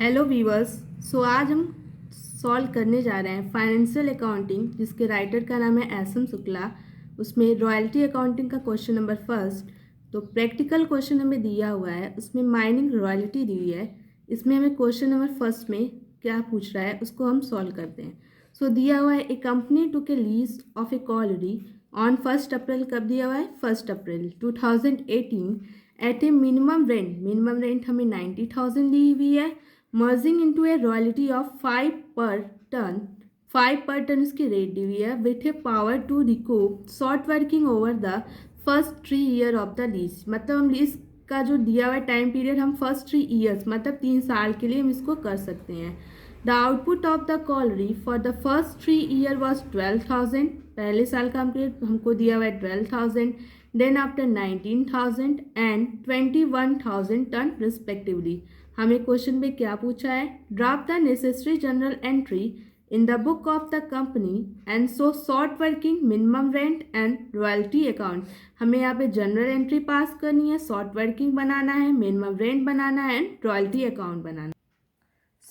Hello viewers. आज हम solve करने जा रहे हैं फाइनेंशियल अकाउंटिंग, जिसके राइटर का नाम है एस एम शुक्ला। उसमें रॉयल्टी अकाउंटिंग का क्वेश्चन नंबर फर्स्ट। तो प्रैक्टिकल क्वेश्चन हमें दिया हुआ है, उसमें माइनिंग रॉयल्टी दी हुई है। इसमें हमें क्वेश्चन नंबर फर्स्ट में क्या पूछ रहा है उसको हम सॉल्व करते हैं। दिया हुआ है, a company took a lease of a colliery on 1 April. कब दिया हुआ है? 1 April 2018 at a minimum rent हमें 90,000 दी हुई है। Merging into a royalty of 5 per ton इसकी रेट दी हुई है, with a power to recoup short working over the first 3 year of the lease. मतलब हम लीज का जो दिया हुआ टाइम पीरियड हम फर्स्ट 3 ईयर्स मतलब 3 साल के लिए हम इसको कर सकते हैं। The output of the colliery for the first 3 year was 12,000। पहले साल का हमको दिया हुआ है 12,000, then after 19,000 and 21,000 ton respectively. हमें क्वेश्चन में क्या पूछा है? Draft the necessary journal entry in the book of the company and so short working minimum rent and royalty account. हमें यहाँ पे जनरल एंट्री पास करनी है, शॉर्ट वर्किंग बनाना है, मिनिमम रेंट बनाना है एंड रॉयल्टी अकाउंट बनाना है।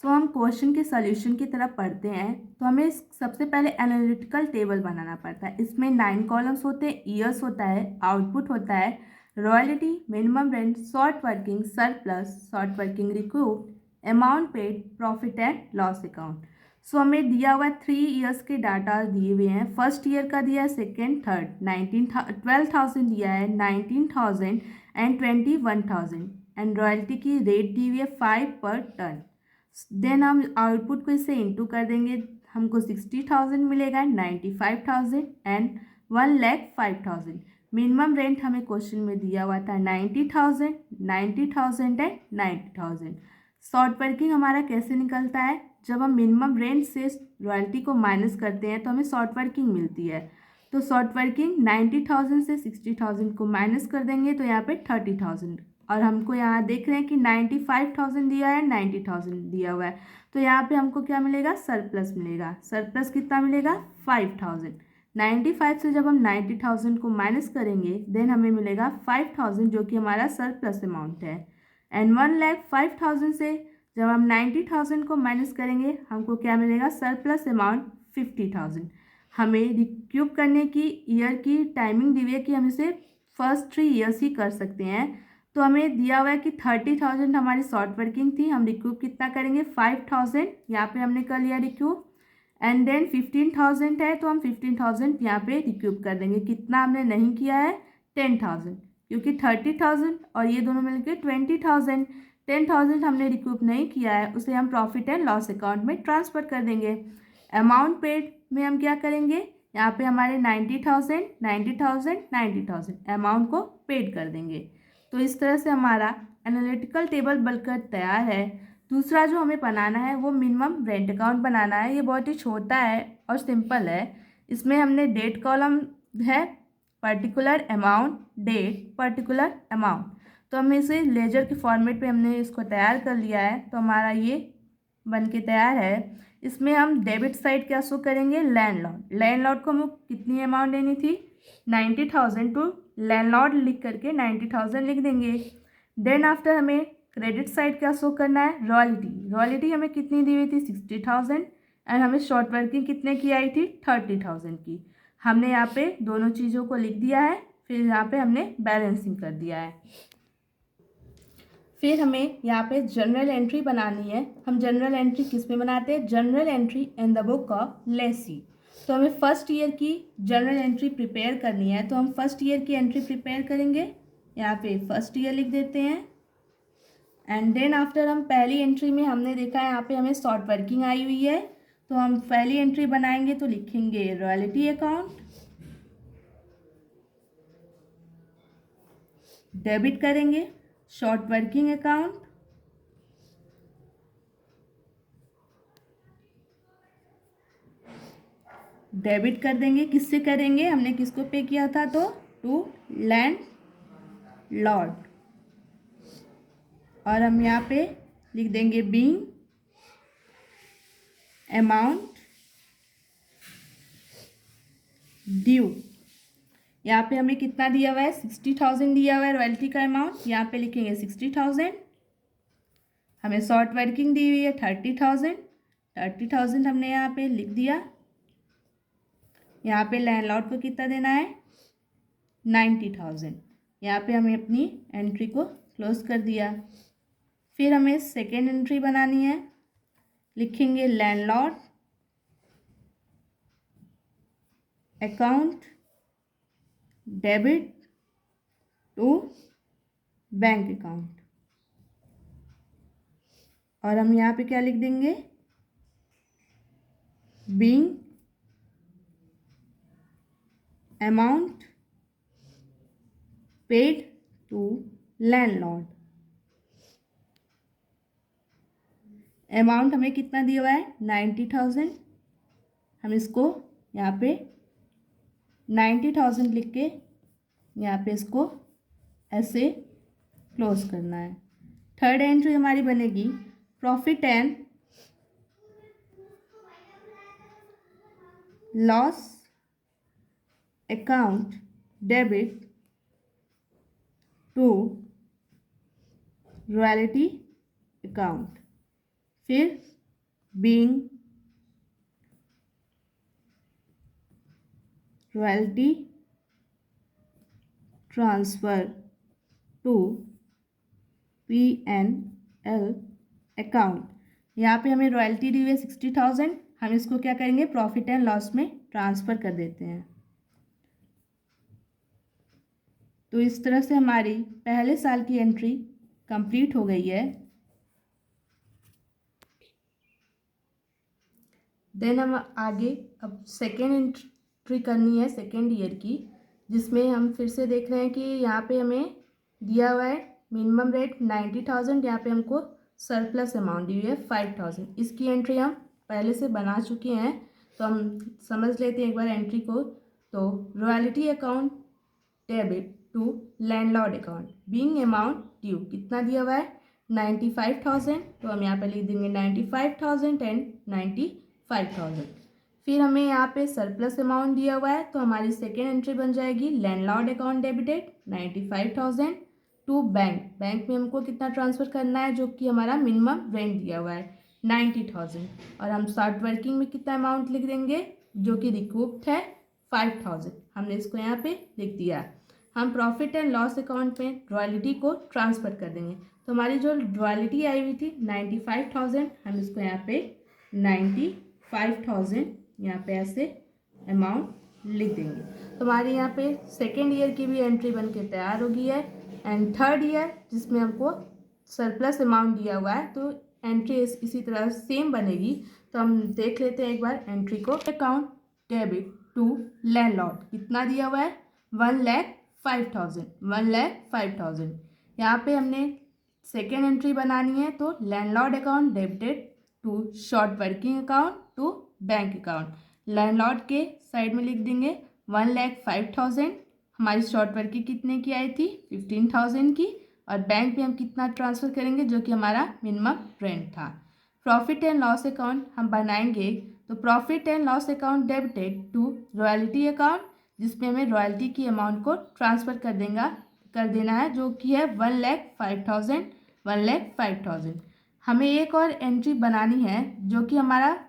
हम क्वेश्चन के सॉल्यूशन की तरफ पढ़ते हैं। तो हमें सबसे पहले एनालिटिकल टेबल बनाना पड़ता है। इसमें 9 कॉलम्स होते हैं, ईयर्स होता है, आउटपुट होता है, royalty, minimum rent, short working, surplus, short working recoup, amount paid, profit and loss account. हमें दिया हुआ 3 ईयर्स के डाटा दिए हुए हैं। फर्स्ट ईयर का दिया है, सेकेंड, थर्ड। 12,000 दिया है, 19,000 एंड 21,000 एंड रॉयल्टी की रेट दी हुई है 5 पर टन। देन हम आउटपुट को इससे इंटू कर देंगे, हमको 60,000 मिलेगा, 95,000 एंड 1,05,000। मिनिमम रेंट हमें क्वेश्चन में दिया हुआ था 90,000 एंड 90,000। शॉर्ट वर्किंग हमारा कैसे निकलता है? जब हम मिनिमम रेंट से रॉयल्टी को माइनस करते हैं तो हमें शॉर्ट वर्किंग मिलती है। तो शॉर्ट वर्किंग 90,000 से 60,000 को माइनस कर देंगे तो यहाँ पे 30,000, और हमको यहाँ देख रहे हैं कि 95,000 दिया है, 90,000 दिया हुआ है। तो यहाँ पे हमको क्या मिलेगा? सरप्लस मिलेगा। सरप्लस कितना मिलेगा? 5,000। 95 से जब हम 90,000 को माइनस करेंगे देन हमें मिलेगा 5,000, जो कि हमारा सरप्लस अमाउंट है। एंड 1,05,000 से जब हम 90,000 को माइनस करेंगे हमको क्या मिलेगा? Surplus amount 50,000। हमें रिक्यूब करने की ईयर की टाइमिंग दी हुई है कि हम इसे फर्स्ट 3 ईयर्स ही कर सकते हैं। तो हमें दिया हुआ है कि 30,000 हमारी शॉर्ट वर्किंग थी, हम रिक्यूब कितना करेंगे? 5,000। यहाँ पे हमने कर लिया रिक्यूब। एंड देन 15,000 है तो हम 15,000 यहाँ पे रिक्यूब कर देंगे। कितना हमने नहीं किया है? 10,000, क्योंकि 30,000 और ये दोनों मिलकर 20,000। 10,000 हमने रिक्यूब नहीं किया है, उसे हम प्रॉफिट एंड लॉस अकाउंट में ट्रांसफ़र कर देंगे। अमाउंट पेड में हम क्या करेंगे? यहाँ पे हमारे 90,000 अमाउंट को पेड कर देंगे। तो इस तरह से हमारा एनालिटिकल टेबल बनकर तैयार है। दूसरा जो हमें बनाना है वो मिनिमम रेंट अकाउंट बनाना है। ये बहुत ही छोटा है और सिंपल है। इसमें हमने डेट कॉलम है, particular amount, date, particular amount. तो हमें इसे लेजर के फॉर्मेट पे हमने इसको तैयार कर लिया है। तो हमारा ये बन के तैयार है। इसमें हम डेबिट साइड क्या शो करेंगे? लैंडलॉर्ड को हमें कितनी अमाउंट देनी थी? 90,000 टू लैंडलॉर्ड लिख करके 90,000 लिख देंगे। देन आफ्टर हमें क्रेडिट साइड क्या शो करना है? रॉयल्टी हमें कितनी दी हुई थी? 60,000 एंड हमें शॉर्ट वर्किंग कितने की आई थी? 30,000 की। हमने यहाँ पे दोनों चीज़ों को लिख दिया है, फिर यहाँ पे हमने बैलेंसिंग कर दिया है। फिर हमें यहाँ पे जनरल एंट्री बनानी है। हम जनरल एंट्री किस में बनाते हैं? General entry in the book of Lesi. तो हमें फर्स्ट ईयर की जनरल एंट्री प्रिपेयर करनी है। तो हम फर्स्ट ईयर की एंट्री प्रिपेयर करेंगे, यहाँ पे फर्स्ट ईयर लिख देते हैं। एंड देन आफ्टर हम पहली एंट्री में हमने देखा है यहाँ पे हमें शॉर्ट वर्किंग आई हुई है, तो हम पहली एंट्री बनाएंगे तो लिखेंगे रॉयल्टी अकाउंट, डेबिट करेंगे शॉर्ट वर्किंग अकाउंट, डेबिट कर देंगे। किससे करेंगे? हमने किसको पे किया था? तो टू लैंड लॉर्ड। और हम यहाँ पे लिख देंगे बीइंग अमाउंट ड्यू। यहाँ पे हमें कितना दिया हुआ है? 60,000 दिया हुआ है रॉयल्टी का अमाउंट। यहाँ पे लिखेंगे 60,000 हमें शॉर्ट वर्किंग दी हुई है 30,000 हमने यहाँ पे लिख दिया। यहाँ पे लैंडलॉर्ड को कितना देना है 90,000। यहाँ पे हमें अपनी एंट्री को क्लोज कर दिया। फिर हमें सेकेंड एंट्री बनानी है, लिखेंगे landlord account debit to bank account, और हम यहाँ पे क्या लिख देंगे being amount paid to landlord. Amount हमें कितना दिया हुआ है 90,000, हम इसको यहाँ पे 90,000 लिख के यहाँ पे इसको ऐसे क्लोज करना है। थर्ड एंट्री हमारी बनेगी profit and loss account debit to royalty account, फिर being royalty transfer to P&L account. यहाँ पे हमें रॉयल्टी दी हुई है 60,000, हम इसको क्या करेंगे प्रॉफिट एंड लॉस में ट्रांसफ़र कर देते हैं। तो इस तरह से हमारी पहले साल की एंट्री कंप्लीट हो गई है। देन हम आगे अब सेकेंड एंट्री करनी है सेकेंड ईयर की, जिसमें हम फिर से देख रहे हैं कि यहाँ पे हमें दिया हुआ है मिनिमम रेट 90,000, यहाँ पे हमको सरप्लस अमाउंट दी हुई है 5,000। इसकी एंट्री हम पहले से बना चुके हैं, तो हम समझ लेते हैं एक बार एंट्री को। तो royalty account debit to landlord account being amount due कितना दिया हुआ है 95,000, तो हम यहाँ पे लिख देंगे 95,000 एंड 95,000। फिर हमें यहाँ पे सरप्लस अमाउंट दिया हुआ है, तो हमारी सेकेंड एंट्री बन जाएगी landlord account debited 95,000 to bank में हमको कितना ट्रांसफ़र करना है जो कि हमारा मिनिमम रेंट दिया हुआ है 90,000, और हम शॉर्ट वर्किंग में कितना अमाउंट लिख देंगे जो कि रिकूप्ड है 5,000, हमने इसको यहाँ पे लिख दिया। हम प्रॉफिट एंड लॉस अकाउंट में रॉयल्टी को ट्रांसफ़र कर देंगे, तो हमारी जो रॉयल्टी आई हुई थी 95,000, हम इसको यहाँ पे 95,000 यहाँ पे ऐसे अमाउंट लिख देंगे। तो हमारे यहाँ पे सेकेंड ईयर की भी एंट्री बन के तैयार हो गई है। एंड थर्ड ईयर जिसमें हमको सरप्लस अमाउंट दिया हुआ है, तो एंट्री इसी तरह सेम बनेगी। तो हम देख लेते हैं एक बार एंट्री को। अकाउंट डेबिट टू लैंडलॉर्ड कितना दिया हुआ है 1,05,000। यहाँ पे हमने सेकेंड एंट्री बनानी है, तो landlord account debited to short working account to bank account. Landlord के साइड में लिख देंगे 1,05,000, हमारी शॉर्ट वर्किंग कितने की आई थी 15,000 की, और बैंक में हम कितना ट्रांसफ़र करेंगे जो कि हमारा मिनिमम रेंट था। प्रॉफिट एंड लॉस अकाउंट हम बनाएंगे, तो profit and loss account debited to royalty account, जिसमें हमें रॉयल्टी की अमाउंट को ट्रांसफ़र कर देना है जो कि है 1,05,000। हमें एक और एंट्री बनानी है जो कि हमारा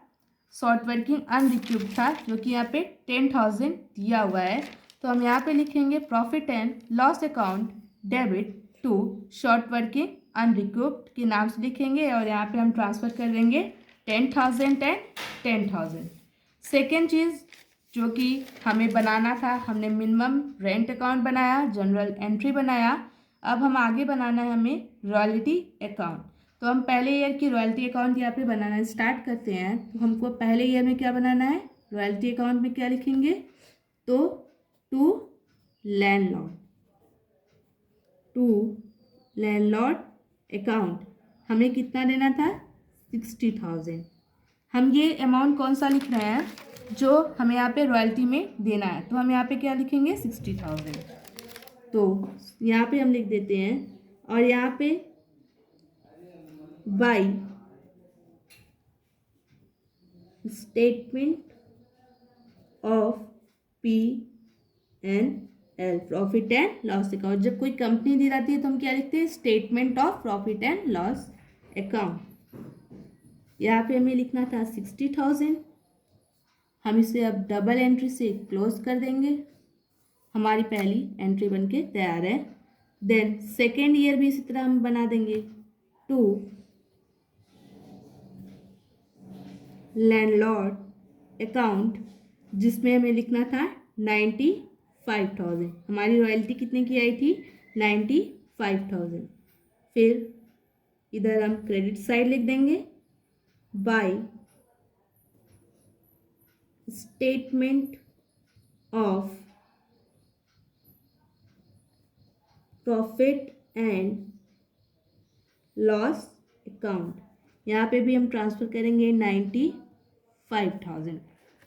शॉर्ट वर्किंग अनरिक्यूब्ड था, जो कि यहाँ पे 10,000 दिया हुआ है। तो हम यहाँ पे लिखेंगे profit and loss account debit to short working unrecouped के नाम से लिखेंगे, और यहाँ पे हम ट्रांसफ़र कर देंगे 10,000 एंड 10,000। सेकेंड चीज़ जो कि हमें बनाना था, हमने मिनिमम रेंट अकाउंट बनाया, जनरल एंट्री बनाया। अब हम आगे बनाना है हमें रॉयल्टी अकाउंट। तो हम पहले ईयर की रॉयल्टी अकाउंट यहाँ पे बनाना स्टार्ट करते हैं। तो हमको पहले ईयर में क्या बनाना है, रॉयल्टी अकाउंट में क्या लिखेंगे, तो टू लैंडलॉर्ड अकाउंट हमें कितना देना था 60,000। हम ये अमाउंट कौन सा लिख रहे हैं जो हमें यहाँ पे रॉयल्टी में देना है, तो हम यहाँ पे क्या लिखेंगे 60,000। तो यहाँ पे हम लिख देते हैं, और यहाँ पे bye statement of P&L profit and loss account. जब कोई कंपनी दी जाती है तो हम क्या लिखते हैं statement of profit and loss account. यहाँ पे हमें लिखना था 60,000। हम इसे अब डबल एंट्री से क्लोज कर देंगे। हमारी पहली एंट्री बनके तैयार है। देन सेकेंड ईयर भी इसी तरह हम बना देंगे। टू लैंडलॉर्ड अकाउंट, जिसमें हमें लिखना था 95,000। हमारी रॉयल्टी कितने की आई थी? 95,000। फिर इधर हम क्रेडिट साइड लिख देंगे। By statement of profit and loss account, यहाँ पे भी हम ट्रांसफ़र करेंगे 95,000।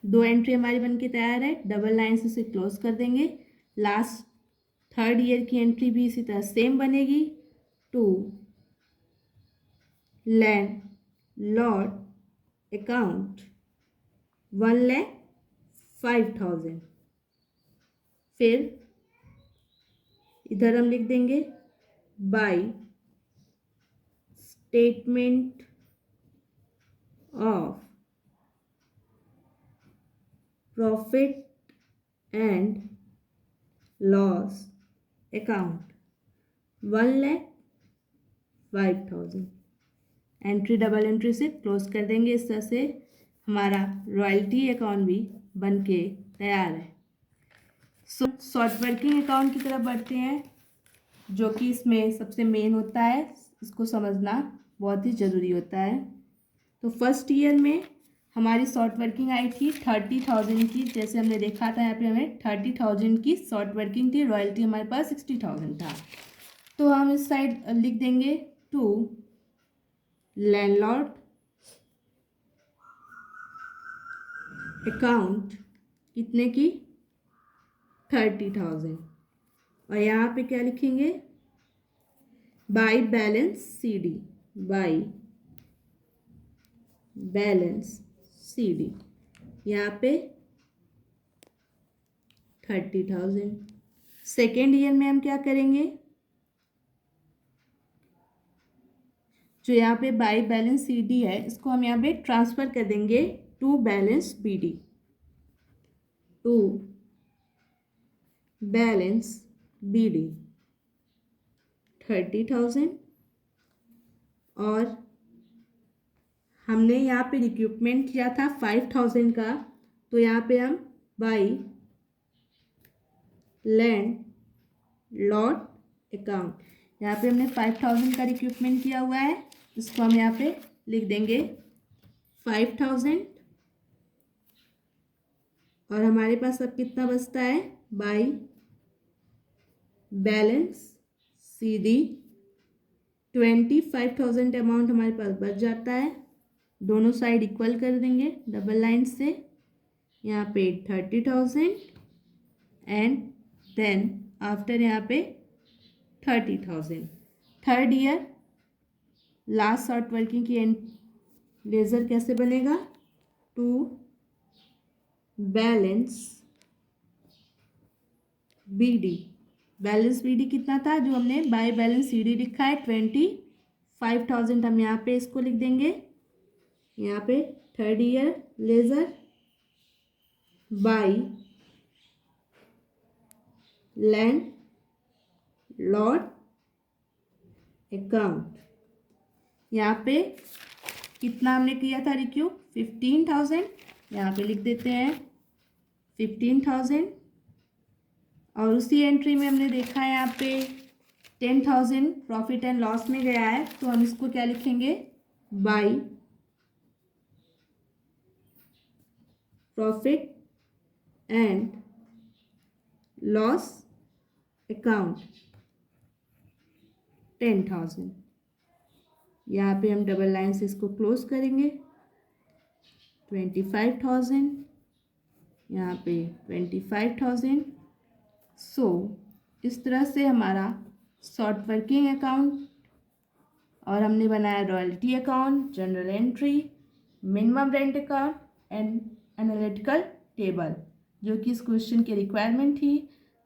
दो एंट्री हमारी बनके तैयार है। डबल लाइन से इसे क्लोज कर देंगे। लास्ट थर्ड ईयर की एंट्री भी इसी तरह सेम बनेगी। To landlord account 1,05,000। फिर इधर हम लिख देंगे by statement of profit and loss account 1,05,000। Entry double entry से क्लोज कर देंगे। इस तरह से हमारा रॉयल्टी अकाउंट भी बन के तैयार है। शॉर्ट वर्किंग अकाउंट की तरफ बढ़ते हैं, जो कि इसमें सबसे मेन होता है। इसको समझना बहुत ही ज़रूरी होता है। तो फर्स्ट ईयर में हमारी शॉर्ट वर्किंग आई थी 30,000 की। जैसे हमने देखा था यहाँ पे हमें 30,000 की शॉर्ट वर्किंग थी। रॉयल्टी हमारे पास 60,000 था। तो हम इस साइड लिख देंगे टू लैंडलॉर्ड अकाउंट कितने की? 30,000। और यहाँ पे क्या लिखेंगे? By balance CD, by balance CD, यहाँ पे 30,000। सेकेंड ईयर में हम क्या करेंगे? जो यहाँ पे बाय बैलेंस CD है, इसको हम यहाँ पे ट्रांसफ़र कर देंगे to balance BD, to balance BD 30,000। और हमने यहाँ पे रिक्रूटमेंट किया था 5,000 का। तो यहाँ पे हम बाय लैंड लॉर्ड अकाउंट, यहाँ पे हमने 5,000 का रिक्रूटमेंट किया हुआ है। इसको हम यहाँ पे लिख देंगे 5,000। और हमारे पास अब कितना बचता है? बाय बैलेंस CD 25,000 अमाउंट हमारे पास बच जाता है। दोनों साइड इक्वल कर देंगे डबल लाइन से। यहाँ पे 30,000 एंड देन आफ्टर यहाँ पे 30,000। Third year last short working की लेजर कैसे बनेगा? To balance BD, balance BD कितना था? जो हमने बाय बैलेंस CD लिखा है 25,000। हम यहाँ पे इसको लिख देंगे। यहाँ पे third year ledger by landlord account, यहाँ पे कितना हमने किया था रिक्यू? 15,000। यहाँ पे लिख देते हैं 15,000। और उसी एंट्री में हमने देखा है यहाँ पे 10,000 प्रॉफिट एंड लॉस में गया है। तो हम इसको क्या लिखेंगे? By profit and loss account 10,000। यहाँ पे हम डबल लाइन से इसको क्लोज करेंगे। 25,000, यहाँ पे 25,000। सो इस तरह से हमारा शॉर्ट वर्किंग अकाउंट और हमने बनाया royalty account, general entry, minimum rent account and analytical table, जो कि इस क्वेश्चन की रिक्वायरमेंट थी।